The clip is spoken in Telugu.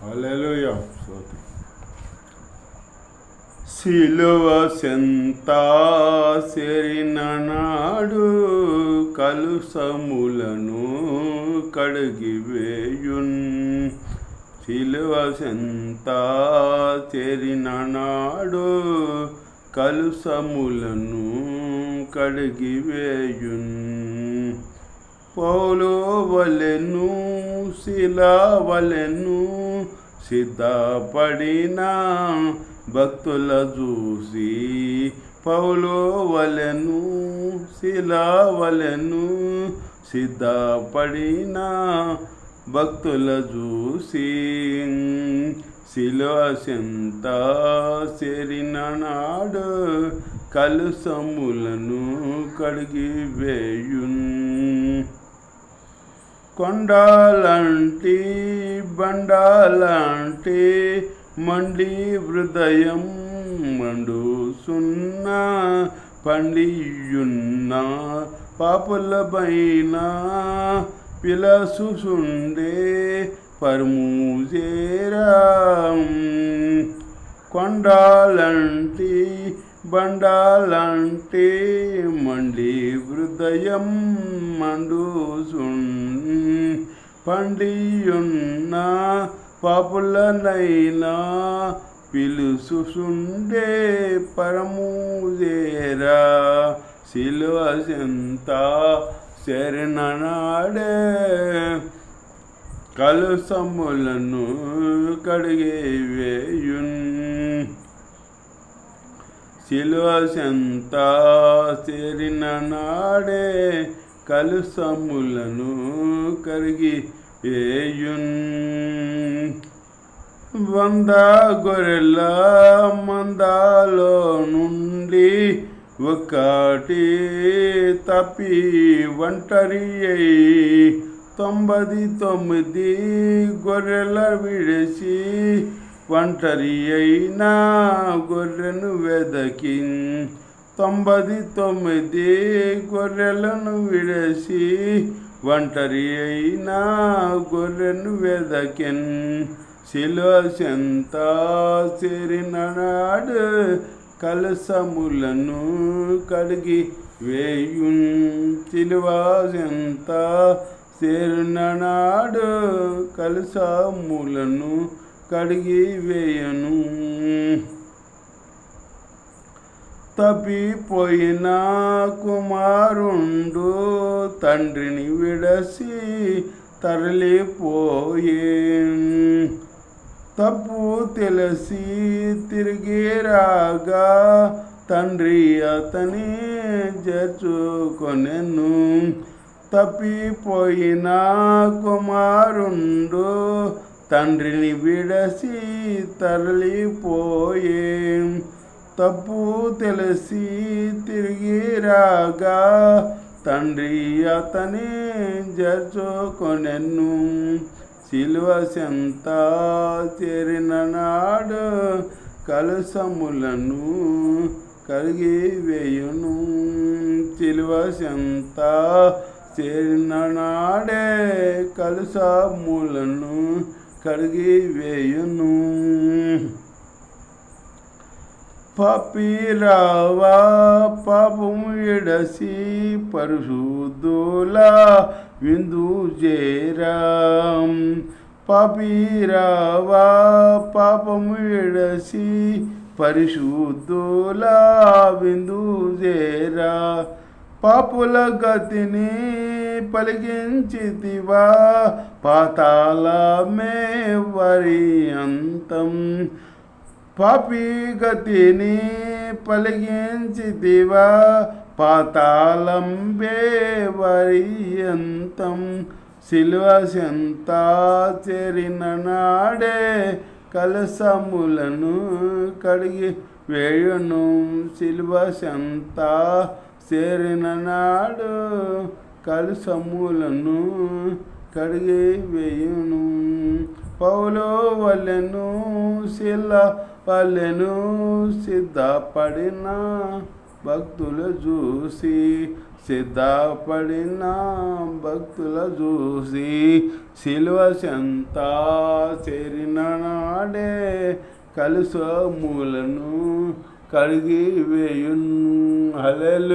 హల్లెలూయా. స్తోత్రం. సిలువ సెంత సెరిన నాడు కలుషములను కడిగివేయున్. సిలువ సెంత చెరిన నాడు కలుషములను కడిగివేయున్. పౌలు వలెను శిలా వలెను సిద్ధపడిన భక్తుల చూసి, పౌలు వలెను శిలా వలెను సిద్ధపడిన భక్తుల చూసి, సిలువ సెంత చెరిన నాడు కలుషములను కడిగివేయున్. కొండలాంటి బండాలాంటి మండి హృదయం మండుసున్న పండియున్న పాపులపైన పిలసుండే పరముజేరా. కొండలాంటి బండాలాంటి మండి హృదయం మండుసున్ పండియున్న పాపులనైనా పిలుసుండే పరముజేరా. సిలువ సెంత చెరిన నాడే కలుషములను కడిగివేయున్. సిలువ సెంత చెరిన నాడే కలుషములను కడిగివేయున్. 100 గొర్రెల మందలో నుండి ఒకటి తప్పి ఒంటరి అయి 99 గొర్రెల విడిచి ఒంటరి అయిన గొర్రెను వెదకి 99 గొర్రెలను విడిచి ఒంటరి అయిన గొర్రెను వెదకెన్. సిలువ సెంత చెరిన నాడు కలుషములను కడిగివేయున్. సిలువ సెంత చెరిన నాడు కలుషములను కడిగివేయను. తప్పిపోయిన కుమారుండు తండ్రిని విడసి తరలిపోయే. తప్పు తెలిసి తిరిగి రాగా తండ్రి అతని చేర్చుకొనెను. తప్పిపోయిన కుమారుండు తండ్రిని విడసి తరలిపోయే. తప్పు తెలిసి తిరిగి రాగా తండ్రి అతని చేర్చుకొనెను. సిలువ సెంత చెరిన నాడు కలుషములను కడిగివేయును. సిలువ సెంత చెరిన నాడే కలుషములను కడిగివేయును. పాపిరావా పాపము విడసి పరిశుద్ధుల విందు చేరా. పాపిరావా పాపము విడసి పరిశుద్ధుల విందు చేరా. పాపుల గతిని పలికించితివా పాతాళమే వరి అంతం. పాపి గతిని పలికించితివా పాతాళం బేవరియంతం. సిలువ సెంత చెరిన నాడే కలుషములను కడిగివేయును. సిలువ సెంత చెరిన నాడు కలుషములను కడిగివేయును. పౌలు వలెను శిలా వలెను సిద్ధపడిన భక్తులు చూసి సిద్ధపడిన భక్తుల చూసి సిలువ చెంత చేరిన నాడే కలుషములను కడిగి వేయున్. హల్లెలూయా.